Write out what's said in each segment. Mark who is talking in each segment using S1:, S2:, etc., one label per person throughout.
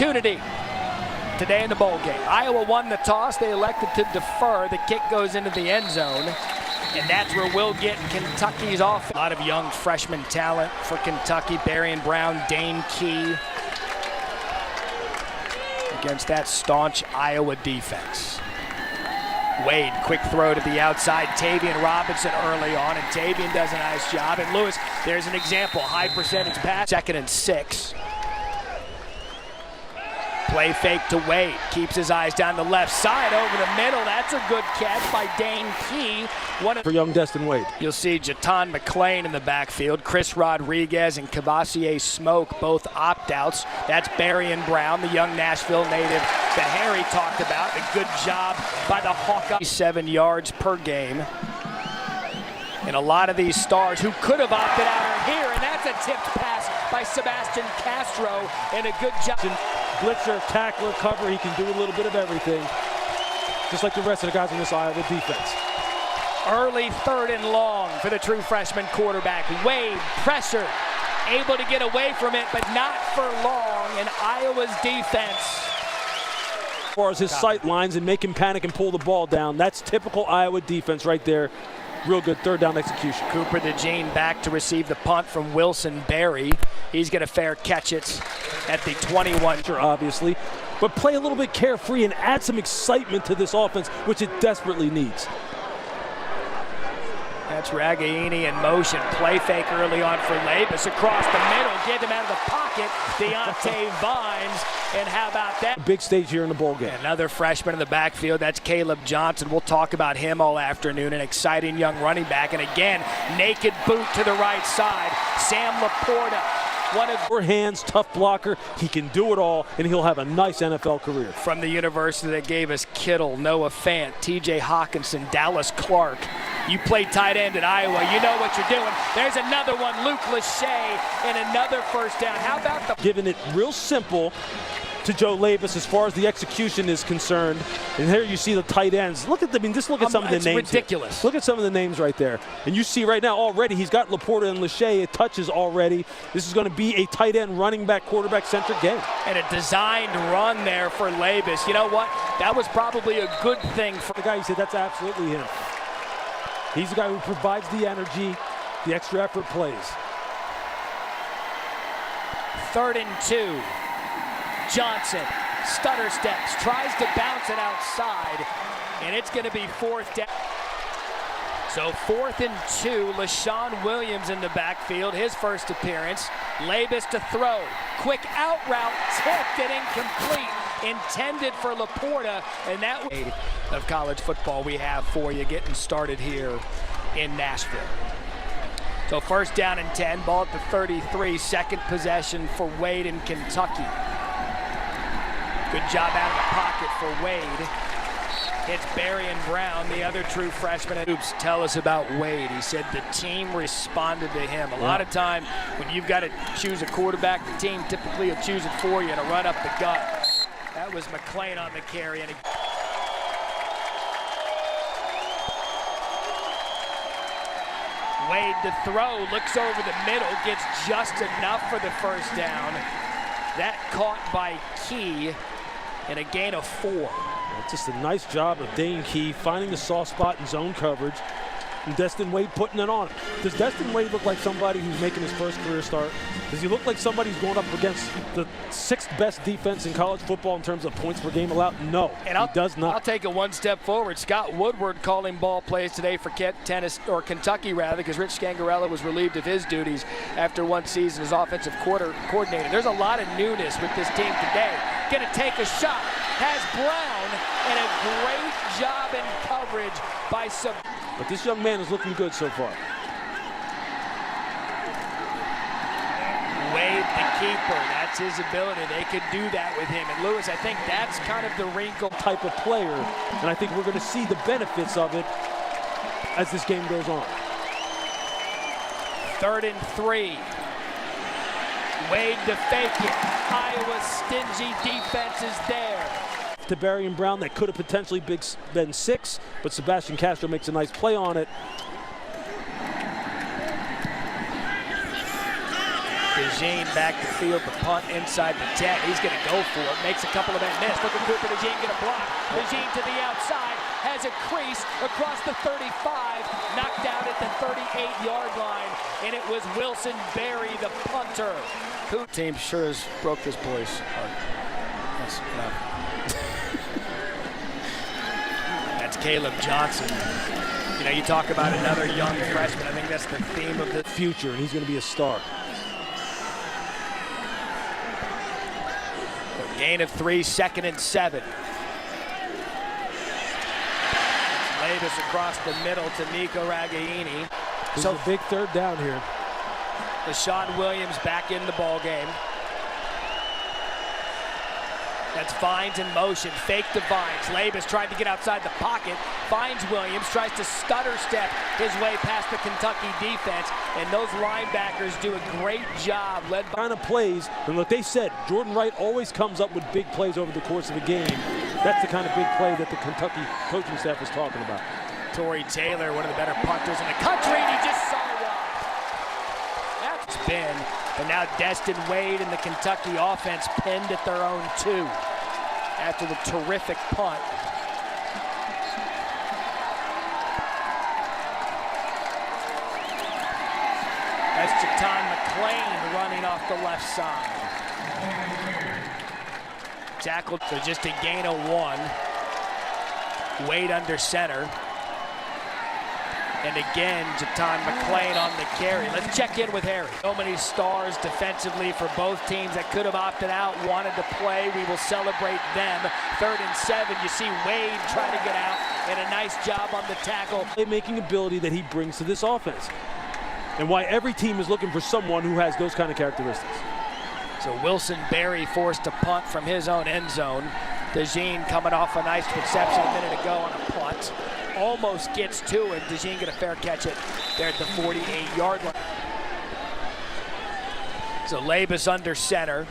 S1: opportunity today in the bowl game. Iowa won the toss. They elected to defer. The kick goes into the end zone. And that's where we'll get Kentucky's offense. A lot of young freshman talent for Kentucky. Berrien Brown, Dane Key. Against that staunch Iowa defense. Wade, quick throw to the outside. Tavian Robinson early on, and Tavian does a nice job. And Lewis, there's an example. High percentage pass. 2nd and 6. Play fake to Wade, keeps his eyes down the left side over the middle. That's a good catch by Dane Key.
S2: For young Destin Wade.
S1: You'll see Jatan McClain in the backfield. Chris Rodriguez and Cavassier Smoke both opt-outs. That's Berrien Brown, the young Nashville native that Harry talked about. A good job by the Hawkeyes. 7 yards per game. And a lot of these stars who could have opted out are here, and that's a tipped pass by Sebastian Castro, and a good job.
S2: Blitzer, tackler, cover, he can do a little bit of everything, just like the rest of the guys on this Iowa defense.
S1: Early 3rd and long for the true freshman quarterback. Wade pressured, able to get away from it, but not for long in Iowa's defense.
S2: As far as his sight lines and make him panic and pull the ball down, that's typical Iowa defense right there. Real good 3rd down execution.
S1: Cooper DeJean back to receive the punt from Wilson Berry. He's going to fair catch it at the 21.
S2: Obviously, but play a little bit carefree and add some excitement to this offense, which it desperately needs.
S1: That's Ragaini in motion. Play fake early on for Labus across the middle. Get him out of the pocket. Deontay Vines. And how about that?
S2: Big stage here in the bowl game.
S1: Another freshman in the backfield. That's Caleb Johnson. We'll talk about him all afternoon. An exciting young running back. And again, naked boot to the right side. Sam Laporta. One of
S2: four hands, tough blocker. He can do it all, and he'll have a nice NFL career.
S1: From the university that gave us Kittle, Noah Fant, T.J. Hawkinson, Dallas Clark. You play tight end at Iowa, you know what you're doing. There's another one, Luke Lachey, and another first down. How about the...
S2: Giving it real simple to Joe Labus as far as the execution is concerned. And here you see the tight ends. Look at them. I mean, just look at some of the names.
S1: It's ridiculous.
S2: Here. Look at some of the names right there. And you see right now already he's got Laporta and Lachey touches already. This is going to be a tight end, running back, quarterback centric game.
S1: And a designed run there for Labus. You know what? That was probably a good thing for
S2: the guy. He said that's absolutely him. He's the guy who provides the energy, the extra effort plays.
S1: 3rd and 2. Johnson stutter steps, tries to bounce it outside, and it's going to be 4th down. So 4th and 2, LaShawn Williams in the backfield, his first appearance. Labus to throw, quick out route, tipped and incomplete, intended for Laporta, and that of college football we have for you getting started here in Nashville. So 1st down and 10, ball at the 33, 2nd possession for Wade in Kentucky. Good job out of the pocket for Wade. It's Berrien Brown, the other true freshman. Oops, tell us about Wade. He said the team responded to him. A lot of time when you've got to choose a quarterback, the team typically will choose it for you and a run up the gut. That was McClain on the carry. And Wade to throw, looks over the middle, gets just enough for the first down. That caught by Key. And a gain of 4.
S2: Just a nice job of Dane Key finding the soft spot in zone coverage, and Destin Wade putting it on him. Does Destin Wade look like somebody who's making his first career start? Does he look like somebody who's going up against the 6th best defense in college football in terms of points per game allowed? No, and he does not.
S1: I'll take it one step forward. Scott Woodward calling ball plays today for Kentucky, because Rich Scangarella was relieved of his duties after one season as offensive coordinator. There's a lot of newness with this team today. Going to take a shot, has Brown, and a great job in coverage by
S2: But this young man is looking good so far.
S1: Wade, the keeper, that's his ability. They could do that with him. And Lewis, I think that's kind of the wrinkle.
S2: Type of player, and I think we're going to see the benefits of it as this game goes on.
S1: 3rd and 3. Wade to fake it. Iowa's stingy defense is there.
S2: To Berrien Brown, that could have potentially been 6, but Sebastian Castro makes a nice play on it.
S1: DeJean back to field, the punt inside the 10. He's going to go for it, makes a couple of men miss. Look at Cooper DeJean get a block. DeJean to the outside, has a crease across the 35, knocked out at the 38-yard line, and it was Wilson Berry, the punter. Team sure has broke this boy's heart. That's enough. That's Caleb Johnson. You know, you talk about another young freshman. I think that's the theme of the
S2: future, and he's going to be a star.
S1: Gain of 3, 2nd and 7. Davis across the middle to Nico Ragaini.
S2: So a big 3rd down here.
S1: Deshaun Williams back in the ball game. That's Vines in motion, fake to Vines. Labus tried to get outside the pocket, finds Williams, tries to stutter step his way past the Kentucky defense, and those linebackers do a great job led by...
S2: Kind of plays, and look, they said Jordan Wright always comes up with big plays over the course of a game. That's the kind of big play that the Kentucky coaching staff is talking about.
S1: Tory Taylor, one of the better punters in the country, and he just saw one. That's been, but now Destin Wade and the Kentucky offense pinned at their own 2 after the terrific punt. That's Jaton McClain running off the left side. Tackled, so just a gain of 1. Wade under center. And again, Jaton McClain on the carry. Let's check in with Harry. So many stars defensively for both teams that could have opted out, wanted to play. We will celebrate them. 3rd and 7. You see Wade try to get out, and a nice job on the tackle.
S2: Playmaking ability that he brings to this offense, and why every team is looking for someone who has those kind of characteristics.
S1: So Wilson Berry forced to punt from his own end zone. DeJean coming off a nice reception a minute ago on a punt. Almost gets to it. DeJean get a fair catch it there at the 48-yard line. So Labus under center.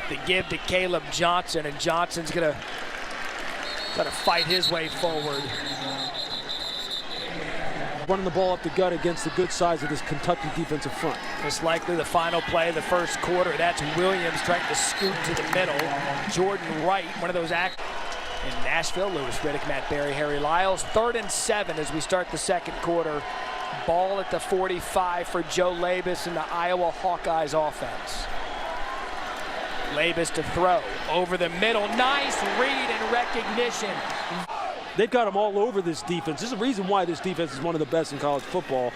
S1: The give to Caleb Johnson, and Johnson's gonna try to fight his way forward.
S2: Running the ball up the gut against the good size of this Kentucky defensive front.
S1: Most likely the final play of the first quarter. That's Williams trying to scoot to the middle. Jordan Wright, one of those acts. In Nashville, Lewis Riddick, Matt Berry, Harry Lyles. 3rd and 7 as we start the second quarter. Ball at the 45 for Joe Labus and the Iowa Hawkeyes offense. Labus to throw over the middle. Nice read and recognition.
S2: They've got them all over this defense. There's a reason why this defense is one of the best in college football.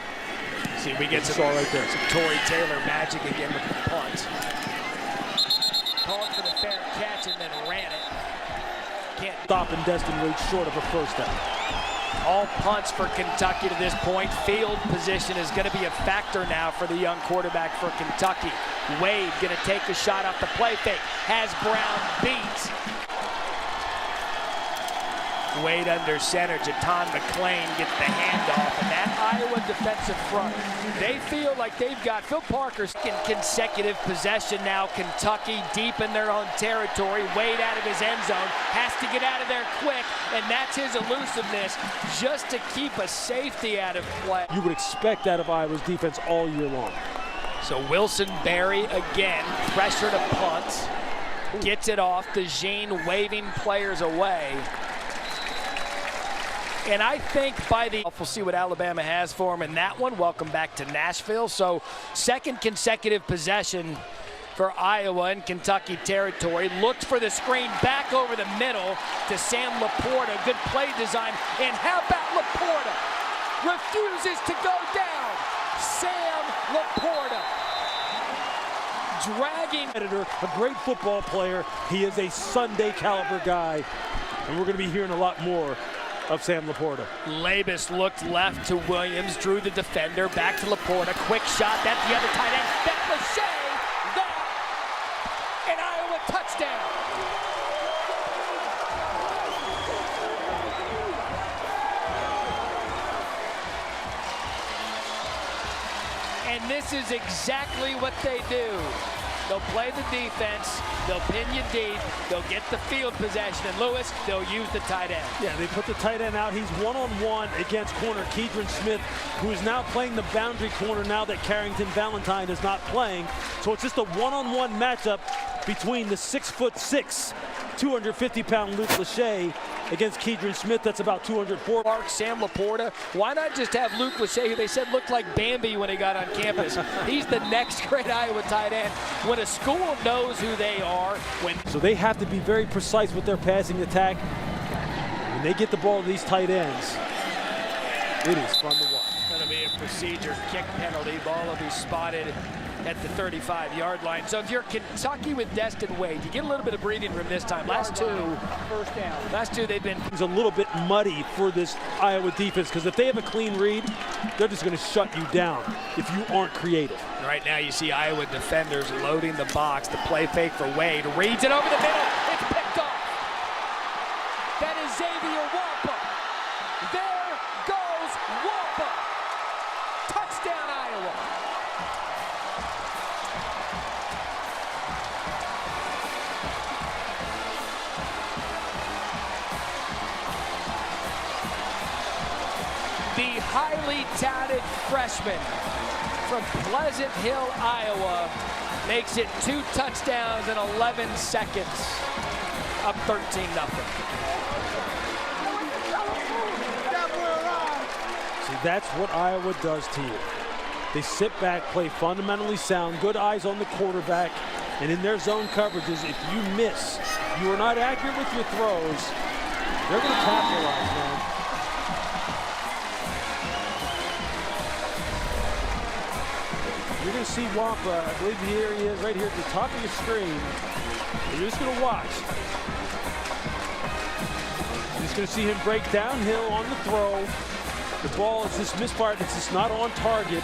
S1: See, we get some right there. Some Tory Taylor magic again with the punt. Called for the fair catch and then ran it. Can't
S2: stop and Destin Wade short of a 1st down.
S1: All punts for Kentucky to this point. Field position is going to be a factor now for the young quarterback for Kentucky. Wade going to take a shot off the play fake. Has Brown beat. Wade under center. Jaton McClain gets the handoff, and that Iowa defensive front, they feel like they've got Phil Parker's consecutive possession now. Kentucky deep in their own territory. Wade out of his end zone, has to get out of there quick, and that's his elusiveness just to keep a safety out of play.
S2: You would expect that of Iowa's defense all year long.
S1: So Wilson Berry again, pressure to punt, gets it off. DeJean waving players away. And I think by the... We'll see what Alabama has for him in that one. Welcome back to Nashville. So 2nd consecutive possession for Iowa in Kentucky territory. Looked for the screen back over the middle to Sam Laporta. Good play design. And how about Laporta? Refuses to go down. Sam Laporta. Dragging.
S2: A great football player. He is a Sunday caliber guy. And we're going to be hearing a lot more of Sam Laporta.
S1: Labus looked left to Williams, drew the defender, back to Laporta, quick shot, that's the other tight end, that's Lachey, that, an Iowa touchdown. And this is exactly what they do. They'll play the defense. They'll pin you deep. They'll get the field possession. And Lewis, they'll use the tight end.
S2: Yeah, they put the tight end out. He's one-on-one against corner Keidron Smith, who is now playing the boundary corner now that Carrington Valentine is not playing. So it's just a one-on-one matchup between the 6'6", 250-pound Luke Lachey against Keidron Smith, that's about 204.
S1: Mark, Sam Laporta, why not just have Luke Lachey, who they said looked like Bambi when he got on campus? He's the next great Iowa tight end. When a school knows who they are,
S2: So they have to be very precise with their passing attack. When they get the ball to these tight ends, it is fun to watch.
S1: Going to be a procedure kick penalty. Ball will be spotted at the 35-yard line. So if you're Kentucky with Destin Wade, you get a little bit of breathing room this time. Last two they've been.
S2: It's a little bit muddy for this Iowa defense, because if they have a clean read, they're just going to shut you down if you aren't creative.
S1: Right now you see Iowa defenders loading the box. The play fake for Wade. Reads it over the middle. It's picked off. That is Xavier Wampa. There goes Wampa. Touchdown Iowa. The highly touted freshman from Pleasant Hill, Iowa, makes it 2 touchdowns in 11 seconds, up 13-0.
S2: See, that's what Iowa does to you. They sit back, play fundamentally sound, good eyes on the quarterback, and in their zone coverages, if you miss, you are not accurate with your throws, they're going to capitalize, man. You're going to see Wampa, I believe here he is, right here at the top of the screen. And you're just going to watch. You're just going to see him break downhill on the throw. The ball is just misfired, it's just not on target.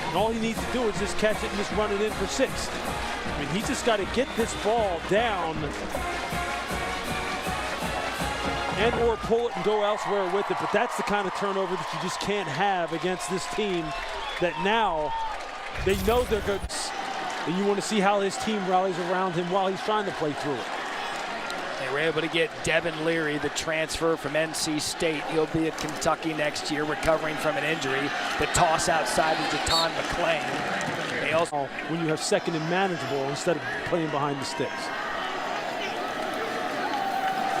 S2: And all he needs to do is just catch it and just run it in for 6. I mean, he just got to get this ball down and or pull it and go elsewhere with it. But that's the kind of turnover that you just can't have against this team that now they know they're good, and you want to see how his team rallies around him while he's trying to play through it.
S1: They were able to get Devin Leary, the transfer from NC State. He'll be at Kentucky next year, recovering from an injury. The toss outside to Jaton McClain. They also,
S2: when you have second and manageable instead of playing behind the sticks.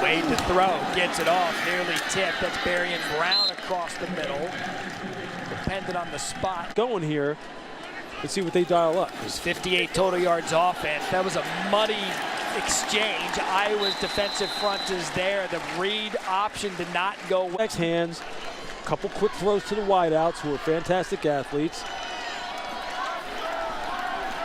S1: Wade to throw, gets it off, nearly tipped. That's Berrien Brown across the middle. Dependent on the spot.
S2: Going here. Let's see what they dial up.
S1: There's 58 total yards offense. That was a muddy exchange. Iowa's defensive front is there. The read option did not go well.
S2: Next hands, a couple quick throws to the wideouts, who are fantastic athletes.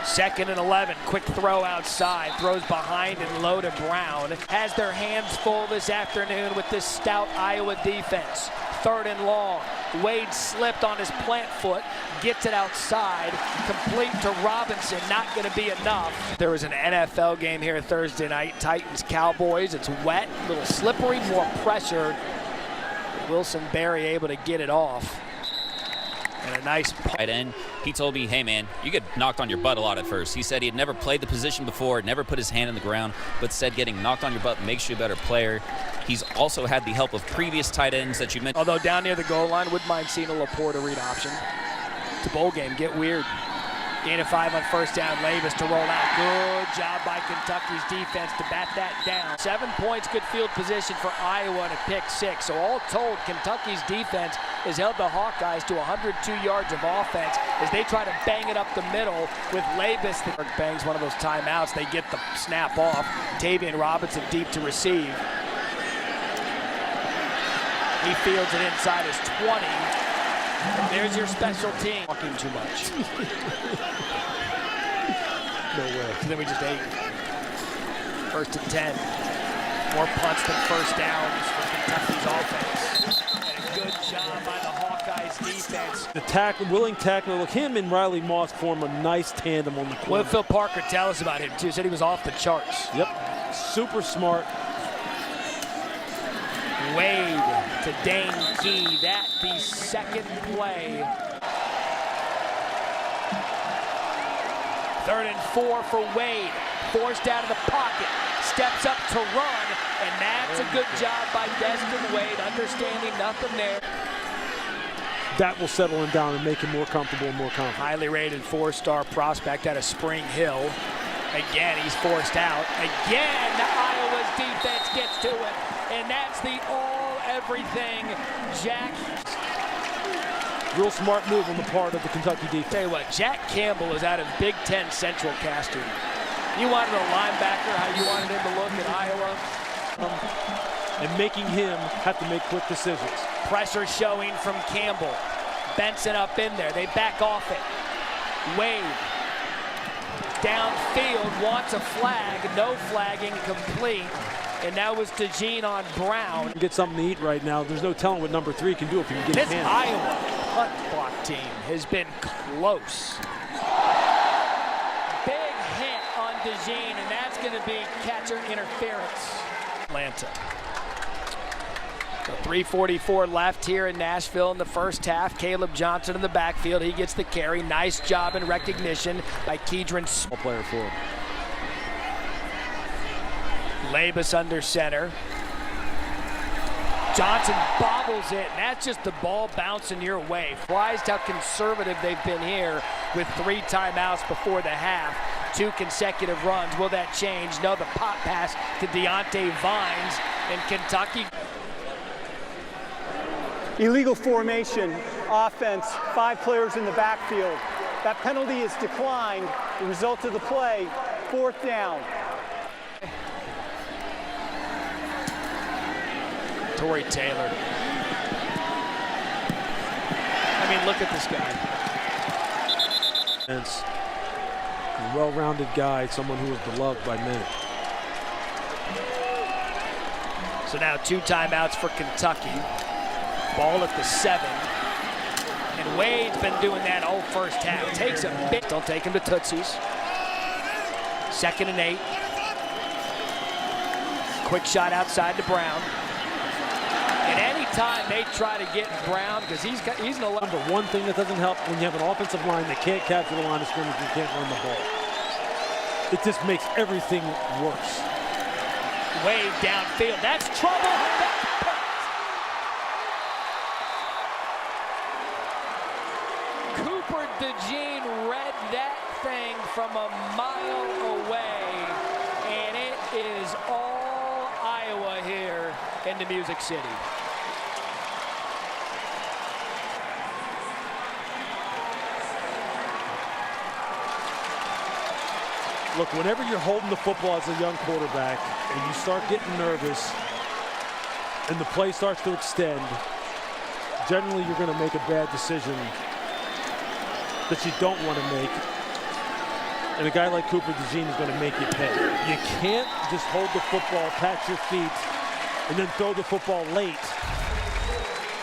S1: 2nd and 11, quick throw outside, throws behind and low to Brown. Has their hands full this afternoon with this stout Iowa defense. 3rd and long. Wade slipped on his plant foot, gets it outside, complete to Robinson, not going to be enough. There was an NFL game here Thursday night, Titans-Cowboys. It's wet, a little slippery, more pressure. Wilson Berry able to get it off. And a nice
S3: tight end. He told me, hey man, you get knocked on your butt a lot at first. He said he had never played the position before, never put his hand in the ground, but said getting knocked on your butt makes you a better player. He's also had the help of previous tight ends that you mentioned.
S1: Although down near the goal line, wouldn't mind seeing a Laporta read option. It's a bowl game, get weird. Gain of 5 on 1st down, Levis to roll out. Good job by Kentucky's defense to bat that down. 7 points, good field position for Iowa and a pick 6. So all told, Kentucky's defense has held the Hawkeyes to 102 yards of offense as they try to bang it up the middle with Levis. Bangs one of those timeouts. They get the snap off. Tavian Robinson deep to receive. He fields it inside his 20. There's your special team. Talking too much.
S2: No way.
S1: So then we just ate. 1st and 10. More punts than 1st downs for Kentucky's offense. And a good job by the Hawkeyes defense.
S2: The tackle, willing tackler, look, him and Riley Moss form a nice tandem on the corner.
S1: What did Phil Parker tell us about him too? Said he was off the charts.
S2: Yep, super smart.
S1: Wade to Dane Key. That the 2nd play. 3rd and 4 for Wade. Forced out of the pocket. Steps up to run. And that's a good job by Destin Wade, understanding nothing there.
S2: That will settle him down and make him more comfortable and more confident.
S1: Highly rated 4-star prospect out of Spring Hill. Again, he's forced out. Again, Iowa's defense gets to it. And that's the all-everything Jack.
S2: Real smart move on the part of the Kentucky defense.
S1: Tell you what, Jack Campbell is out of Big Ten Central casting. You wanted a linebacker, how you wanted him to look at Iowa.
S2: And making him have to make quick decisions.
S1: Pressure showing from Campbell. Benson up in there. They back off it. Wade. Downfield, wants a flag. No flagging, complete. And that was DeJean on Brown.
S2: Get something to eat right now. There's no telling what number 3 can do if he can get his
S1: hand. This Iowa punt block team has been close. Big hit on DeJean, and that's going to be catcher interference. Atlanta. So 3:44 left here in Nashville in the first half. Caleb Johnson in the backfield. He gets the carry. Nice job in recognition by Kedron.
S2: Small player for him.
S1: Labus under center. Johnson bobbles it, and that's just the ball bouncing your way. Surprised how conservative they've been here with 3 timeouts before the half. 2 consecutive runs. Will that change? No, the pop pass to Deontay Vines in Kentucky.
S4: Illegal formation, offense, 5 players in the backfield. That penalty is declined. The result of the play, 4th down.
S1: Torrey Taylor. I mean, look at this guy.
S2: A well-rounded guy, someone who is beloved by many.
S1: So now 2 timeouts for Kentucky. Ball at the 7. And Wade's been doing that all first half. Takes a bit. Don't take him to Tootsie's. 2nd and 8. Quick shot outside to Brown. And any time they try to get Brown, because he's no longer.
S2: But one thing that doesn't help when you have an offensive line that can't capture the line of scrimmage and can't run the ball. It just makes everything worse.
S1: Wade downfield. That's trouble. Cooper DeJean read that thing from a mile away, and it is all Iowa here into Music City.
S2: Look, whenever you're holding the football as a young quarterback and you start getting nervous and the play starts to extend, generally you're going to make a bad decision that you don't want to make. And a guy like Cooper DeJean is going to make you pay. You can't just hold the football, pat your feet, and then throw the football late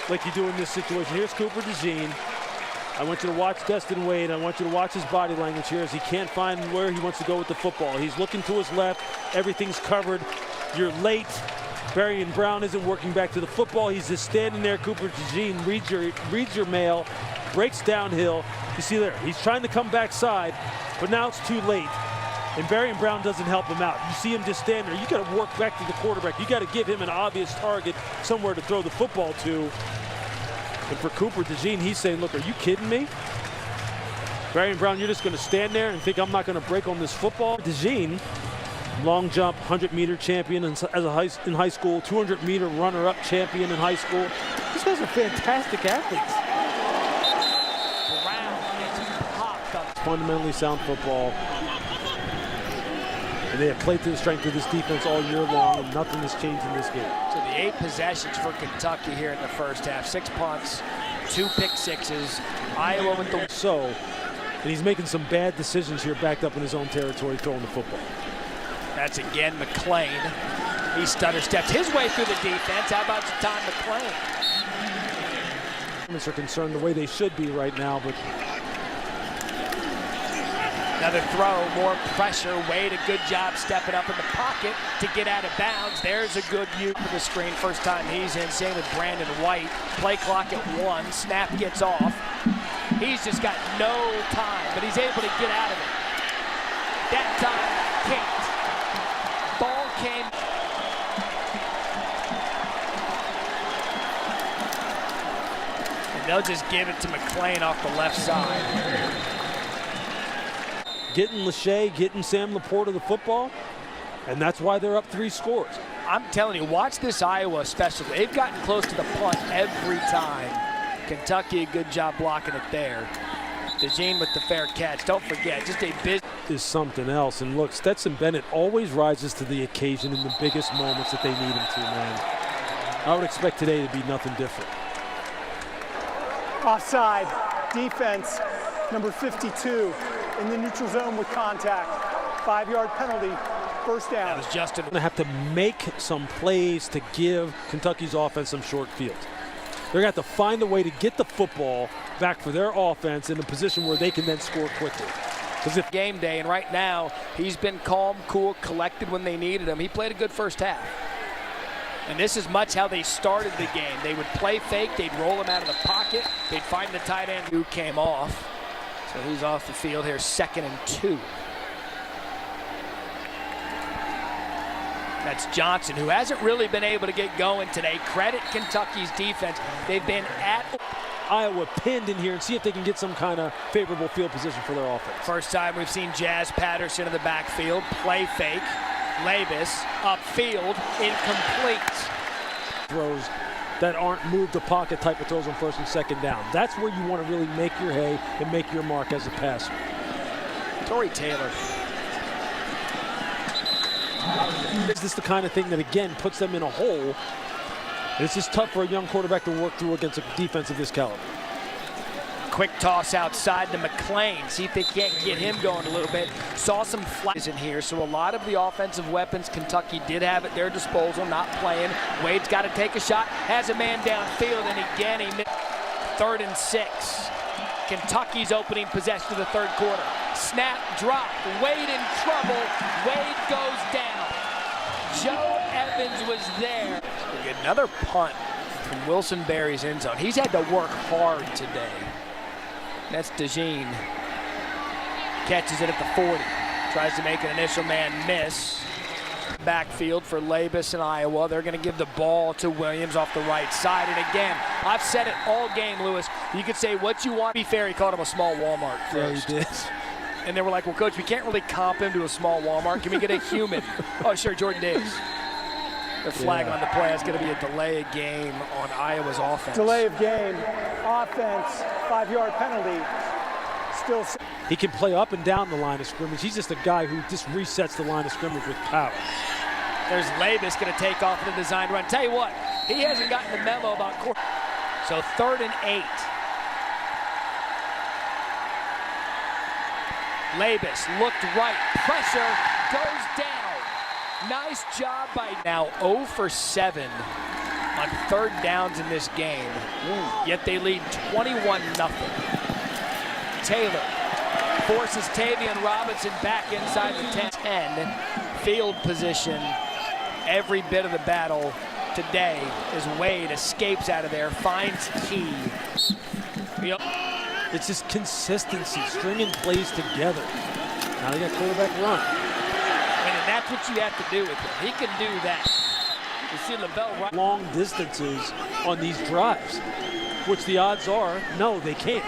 S2: like you do in this situation. Here's Cooper DeJean. I want you to watch Destin Wade. I want you to watch his body language here as he can't find where he wants to go with the football. He's looking to his left. Everything's covered. You're late. Barry and Brown isn't working back to the football. He's just standing there. Cooper DeJean reads your mail, breaks downhill. You see there, he's trying to come backside, but now it's too late. And Barry and Brown doesn't help him out. You see him just stand there. You got to work back to the quarterback. You got to give him an obvious target somewhere to throw the football to. And for Cooper DeJean, he's saying, look, are you kidding me? Barry and Brown, you're just going to stand there and think I'm not going to break on this football? DeJean, long jump, 100-meter champion in high school, 200-meter runner-up champion in high school. These guys are fantastic athletes.
S1: Brown gets popped up.
S2: Fundamentally sound football. And they have played to the strength of this defense all year long, and nothing has changed in this game.
S1: So the 8 possessions for Kentucky here in the first half. 6 punts, 2 pick sixes. Iowa with the...
S2: And he's making some bad decisions here backed up in his own territory throwing the football.
S1: That's again McClain. He stutter steps his way through the defense. How about John McClain?
S2: Are concerned the way they should be right now, but...
S1: Another throw, more pressure. Wade, a good job stepping up in the pocket to get out of bounds. There's a good use for the screen. First time he's in. Same with Brandon White. Play clock at 1. Snap gets off. He's just got no time, but he's able to get out of it. That time, can't. Ball came. And they'll just give it to McClain off the left side.
S2: Getting Lachey, getting Sam Laporta the football, and that's why they're up 3 scores.
S1: I'm telling you, watch this Iowa special. They've gotten close to the punt every time. Kentucky, a good job blocking it there. DeJean with the fair catch. Don't forget, just a business.
S2: Is something else. And look, Stetson Bennett always rises to the occasion in the biggest moments that they need him to, man. I would expect today to be nothing different.
S4: Offside, defense, number 52, in the neutral zone with contact. 5-yard penalty, first down.
S1: That was Justin.
S2: Going to have to make some plays to give Kentucky's offense some short fields. They're going to have to find a way to get the football back for their offense in a position where they can then score quickly.
S1: Because if game day, and right now he's been calm, cool, collected when they needed him. He played a good first half. And this is much how they started the game. They would play fake, they'd roll him out of the pocket, they'd find the tight end who came off. So he's off the field here, 2nd and 2. That's Johnson, who hasn't really been able to get going today. Credit Kentucky's defense. They've been at
S2: Iowa pinned in here and see if they can get some kind of favorable field position for their offense.
S1: First time we've seen Jazz Patterson in the backfield, play fake, Labus upfield, incomplete.
S2: Throws that aren't move the pocket type of throws on 1st and 2nd down. That's where you want to really make your hay and make your mark as a passer.
S1: Torrey Taylor.
S2: Is this the kind of thing that, again, puts them in a hole? It's just tough for a young quarterback to work through against a defense of this caliber.
S1: Quick toss outside to McClain. See if they can't get him going a little bit. Saw some flags in here, so a lot of the offensive weapons Kentucky did have at their disposal, not playing. Wade's got to take a shot, has a man downfield, and again he missed. 3rd and 6. Kentucky's opening possession of the 3rd quarter. Snap, drop, Wade in trouble. Wade goes down. Joe Evans was there. We get another punt from Wilson Berry's end zone. He's had to work hard today. That's DeJean. Catches it at the 40. Tries to make an initial man miss. Backfield for Labus and Iowa. They're going to give the ball to Williams off the right side. And again, I've said it all game, Lewis. You could say what you want. To be fair, he called him a small Walmart first.
S2: Yeah, he did.
S1: And they were like, well, Coach, we can't really comp him to a small Walmart. Can we get a human? Oh, sure, Jordan Davis. The flag on the play is going to be a delay of game on Iowa's offense.
S4: Delay of game, offense, 5-yard penalty. Still.
S2: He can play up and down the line of scrimmage. He's just a guy who just resets the line of scrimmage with power.
S1: There's Labus going to take off the design run. Tell you what, he hasn't gotten the memo about court. So 3rd and 8. Labus looked right, pressure, goes down. Nice job by now 0 for 7 on 3rd downs in this game. Yet they lead 21-0. Taylor forces Tavian Robinson back inside the 10. Field position, every bit of the battle today as Wade escapes out of there, finds Key.
S2: It's just consistency, stringing plays together. Now they got quarterback run.
S1: And that's what you have to do with him. He can do that. You see LaBelle right.
S2: Long distances on these drives, which the odds are, no, they can't.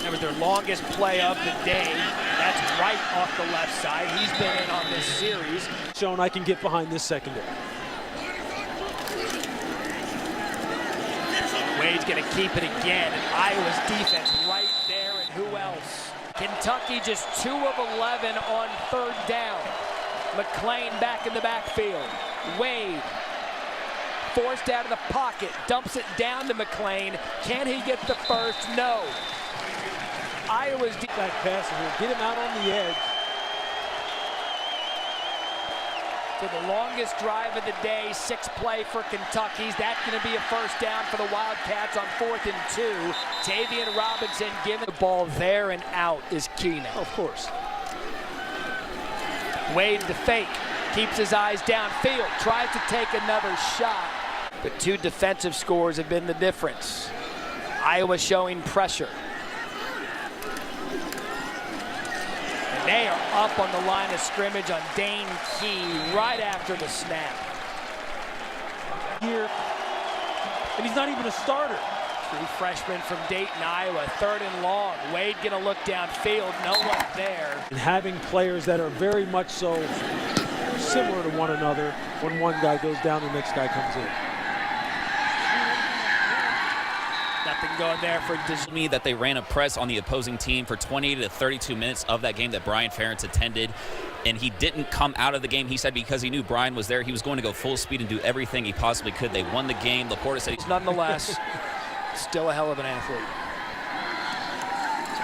S1: That was their longest play of the day. That's right off the left side. He's been in on this series.
S2: Shown I can get behind this secondary.
S1: Wade's going to keep it again, and Iowa's defense right there, and who else? Kentucky just 2 of 11 on 3rd down. McClain back in the backfield. Wade forced out of the pocket, dumps it down to McClain. Can he get the first? No. Iowa's
S2: back passer here, get him out on the edge.
S1: For the longest drive of the day, 6 play for Kentucky's. That's going to be a first down for the Wildcats on 4th and 2. Tavian Robinson giving the ball there and out is key now.
S2: Of course.
S1: Wade the fake, keeps his eyes downfield, tries to take another shot. But 2 defensive scores have been the difference. Iowa showing pressure. And They are up on the line of scrimmage on Dane Key right after the snap.
S2: Here, and he's not even a starter.
S1: True freshman from Dayton, Iowa, 3rd and long. Wade gonna look downfield, no one there.
S2: And having players that are very much so similar to one another, when one guy goes down, the next guy comes in.
S1: Nothing going there for
S3: Me that they ran a press on the opposing team for 20 to 32 minutes of that game that Brian Ferentz attended, and he didn't come out of the game. He said because he knew Brian was there, he was going to go full speed and do everything he possibly could. They won the game. Laporta said he's
S1: nonetheless still a hell of an athlete.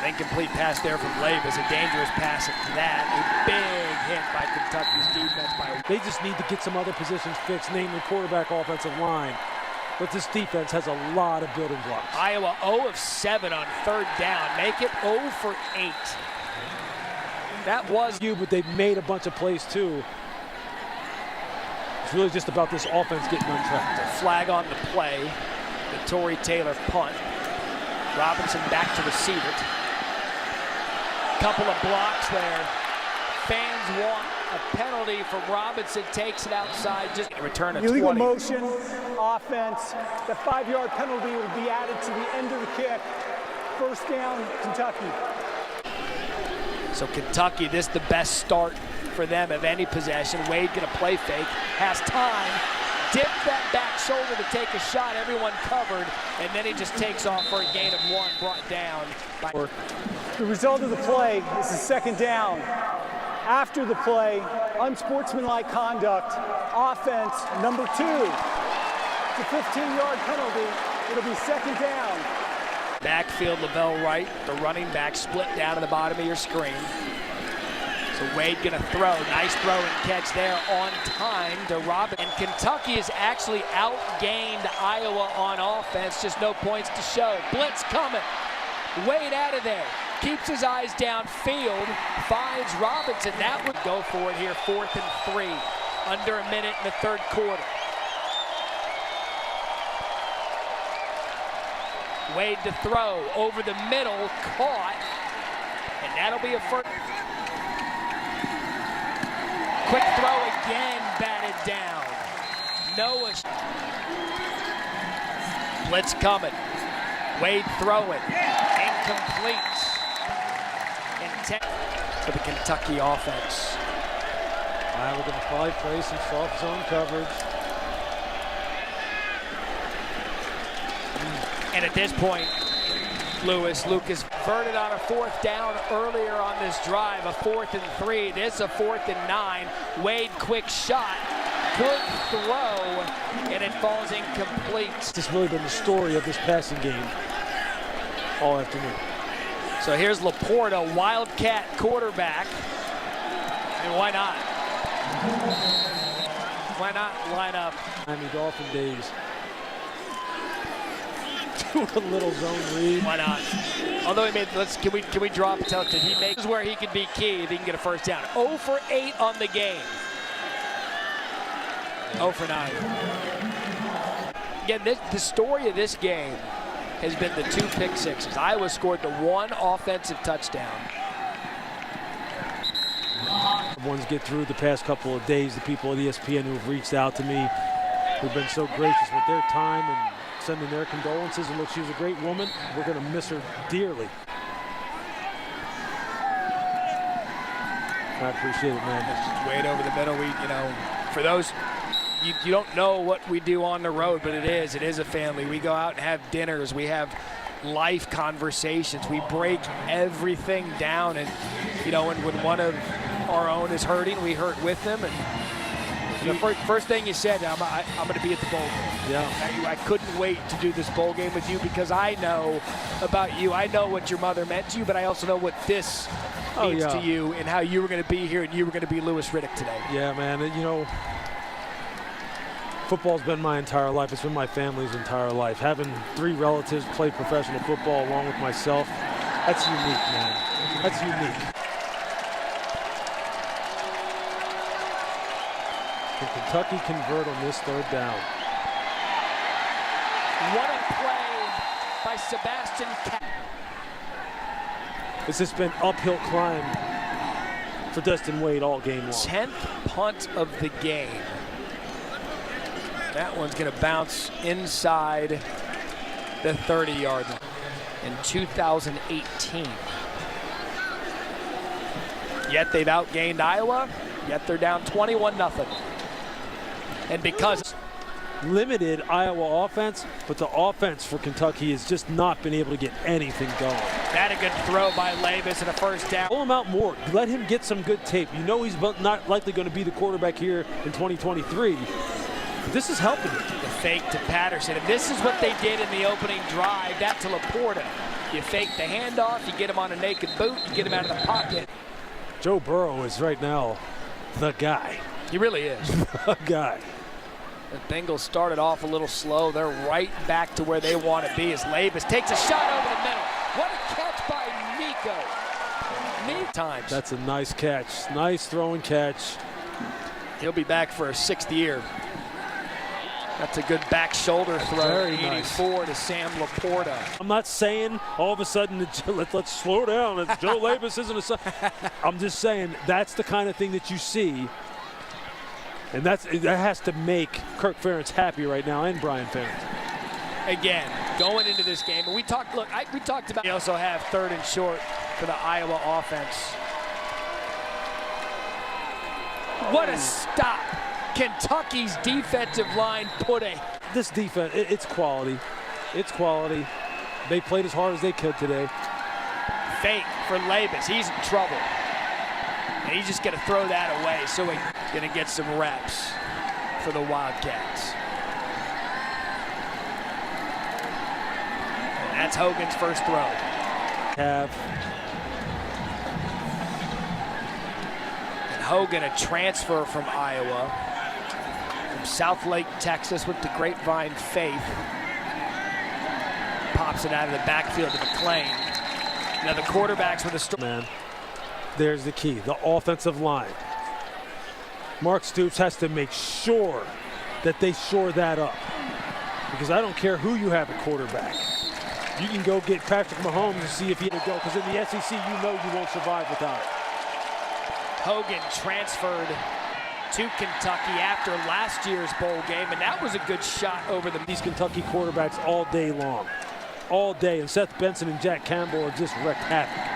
S1: An incomplete pass there from Lave is a dangerous pass at that. A big hit by Kentucky's defense.
S2: They just need to get some other positions fixed, namely quarterback, offensive line. But this defense has a lot of building blocks.
S1: Iowa 0 of 7 on 3rd down. Make it 0 for 8. That was
S2: you, but they've made a bunch of plays too. It's really just about this offense getting on track.
S1: a flag on the play. The Torrey Taylor punt. Robinson back to receive it. Couple of blocks there. Fans want a penalty from Robinson. Takes it outside. Just return a 20.
S4: Illegal motion, offense. The 5-yard penalty will be added to the end of the kick. 1st down, Kentucky.
S1: So Kentucky, this is the best start for them of any possession. Wade gonna play fake, has time, dipped that back shoulder to take a shot, everyone covered, and then he just takes off for a gain of 1, brought down by...
S4: The result of the play is a 2nd down. After the play, unsportsmanlike conduct, offense, number 2. It's a 15-yard penalty. It'll be 2nd down.
S1: Backfield, Lavelle Wright, the running back, split down to the bottom of your screen. So Wade gonna throw, nice throw and catch there on time to Robinson. And Kentucky has actually outgained Iowa on offense, just no points to show. Blitz coming, Wade out of there. Keeps his eyes downfield, finds Robinson. That would go for it here, 4th and 3, under a minute in the 3rd quarter. Wade to throw, over the middle, caught, and that'll be a first. Quick throw again, batted down. Noah. Blitz coming. Wade throwing, incomplete. For the Kentucky offense.
S2: We're going to probably play some soft zone coverage.
S1: And at this point, Lucas converted on a 4th down earlier on this drive, a 4th and 3. This a 4th and 9. Wade, quick shot, good throw, and it falls incomplete.
S2: This has really been the story of this passing game all afternoon.
S1: So here's Laporta, Wildcat quarterback, and why not? Why not line up?
S2: Miami Dolphin days. Do a little zone read.
S1: Why not? Although he made, can we drop it? Did he make? This is where he could be key if he can get a 1st down. 0 for 8 on the game. 0 for 9. Again, the story of this game has been the 2 pick sixes. Iowa scored the 1 offensive touchdown.
S2: Ones get through the past couple of days, the people at ESPN who have reached out to me, who've been so gracious with their time and sending their condolences. And look, she was a great woman. We're going to miss her dearly. I appreciate it, man.
S1: Wade over the middle. For those, you don't know what we do on the road, but it is a family. We go out and have dinners. We have life conversations. We break everything down, and when one of our own is hurting, we hurt with them. And the first thing you said, I'm going to be at the bowl game.
S2: Yeah.
S1: I couldn't wait to do this bowl game with you because I know about you. I know what your mother meant to you, but I also know what this means to you and how you were going to be here and you were going to be Louis Riddick today.
S2: Yeah, man. Football's been my entire life. It's been my family's entire life. Having 3 relatives play professional football along with myself, that's unique, man. That's unique. Can Kentucky convert on this 3rd down?
S1: What a play by Sebastian.
S2: It's just been uphill climb for Destin Wade all game long.
S1: 10th punt of the game. That one's going to bounce inside the 30-yard line in 2018. Yet they've outgained Iowa, yet they're down 21-0. And because
S2: limited Iowa offense, but the offense for Kentucky has just not been able to get anything going.
S1: That a good throw by Labus and a first down.
S2: Pull him out more. Let him get some good tape. You know he's not likely going to be the quarterback here in 2023. But this is helping him.
S1: The fake to Patterson. And this is what they did in the opening drive. That to Laporta. You fake the handoff, you get him on a naked boot, you get him out of the pocket.
S2: Joe Burrow is right now the guy.
S1: He really is.
S2: The guy.
S1: The Bengals started off a little slow. They're right back to where they want to be as Labus takes a shot over the middle. What a catch by Nico. Times.
S2: That's a nice catch. Nice throw and catch.
S1: He'll be back for a 6th year. That's a good back shoulder throw.
S2: Very
S1: 84
S2: nice.
S1: to Sam Laporta.
S2: I'm not saying all of a sudden that let's slow down. It's Joe Labus isn't a. I'm just saying that's the kind of thing that you see. And that has to make Kirk Ferentz happy right now, and Brian Ferentz.
S1: Again, going into this game, and we talked about. They also have 3rd and short for the Iowa offense. What a stop! Kentucky's defensive line put a.
S2: This defense, it's quality. It's quality. They played as hard as they could today.
S1: Fake for Labus. He's in trouble. And he's just going to throw that away, so he's going to get some reps for the Wildcats. And that's Hogan's first throw.
S2: And
S1: Hogan, a transfer from Iowa, from South Lake, Texas, with the Grapevine Faith. Pops it out of the backfield to McClain. Now the quarterbacks with a
S2: man. There's the key, the offensive line. Mark Stoops has to make sure that they shore that up. Because I don't care who you have at quarterback. You can go get Patrick Mahomes and see if he can go, because in the SEC, you know you won't survive without it.
S1: Hogan transferred to Kentucky after last year's bowl game, and that was a good shot over
S2: these Kentucky quarterbacks all day long. All day, and Seth Benson and Jack Campbell have just wrecked havoc.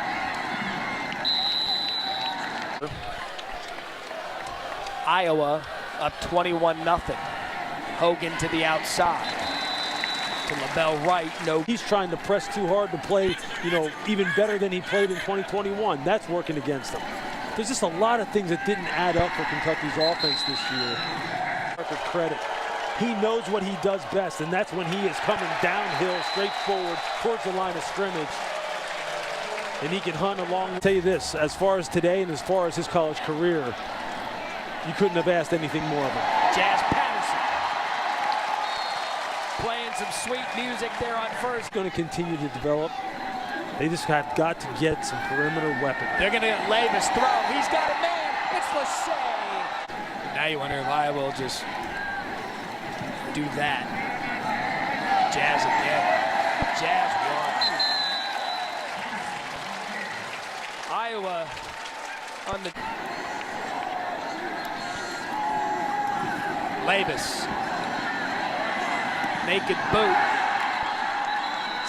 S1: Iowa up 21-0. Hogan to the outside. To LaBelle Wright. No.
S2: He's trying to press too hard to play, even better than he played in 2021. That's working against him. There's just a lot of things that didn't add up for Kentucky's offense this year. Credit. He knows what he does best, and that's when he is coming downhill, straight forward, towards the line of scrimmage. And he can hunt along. I'll tell you this, as far as today and as far as his college career, you couldn't have asked anything more of him.
S1: Jazz Patterson playing some sweet music there on first.
S2: Going to continue to develop. They just have got to get some perimeter weapons.
S1: They're going to get Labus throw. He's got a man. It's Lachey. Now you wonder if Iowa will just do that. Jazz again. Jazz won. Iowa on the. Labus. Naked boot.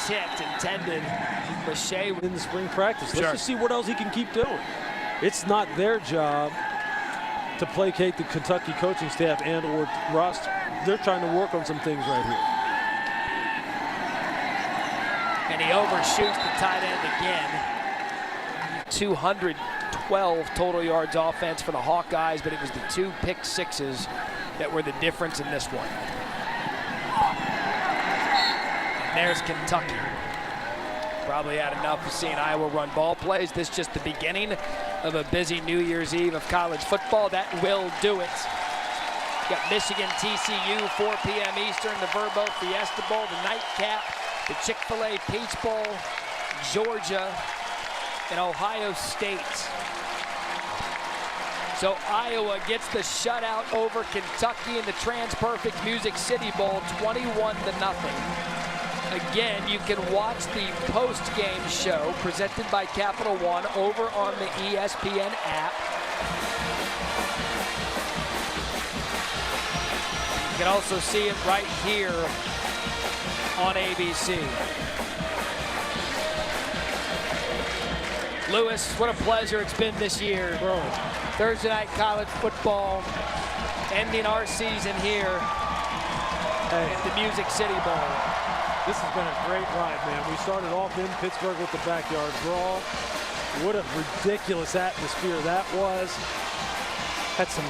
S1: Tipped, intended. Lachey
S2: in the spring practice. Let's
S1: Sure.
S2: just see what else he can keep doing. It's not their job to placate the Kentucky coaching staff and or roster. They're trying to work on some things right here.
S1: And he overshoots the tight end again. 212 total yards offense for the Hawkeyes, but it was the 2 pick sixes that were the difference in this one. And there's Kentucky. Probably had enough of seeing Iowa run ball plays. This is just the beginning of a busy New Year's Eve of college football. That will do it. Got Michigan, TCU, 4 p.m. Eastern, the Verbo Fiesta Bowl, the nightcap, the Chick-fil-A Peach Bowl, Georgia, and Ohio State. So Iowa gets the shutout over Kentucky in the Trans-Perfect Music City Bowl, 21-0. Again, you can watch the post-game show presented by Capital One over on the ESPN app. can also see it right here on ABC. Lewis, what a pleasure it's been this year.
S2: Bro.
S1: Thursday night college football, ending our season here at the Music City Bowl.
S2: This has been a great ride, man. We started off in Pittsburgh with the backyard brawl. What a ridiculous atmosphere that was. Had some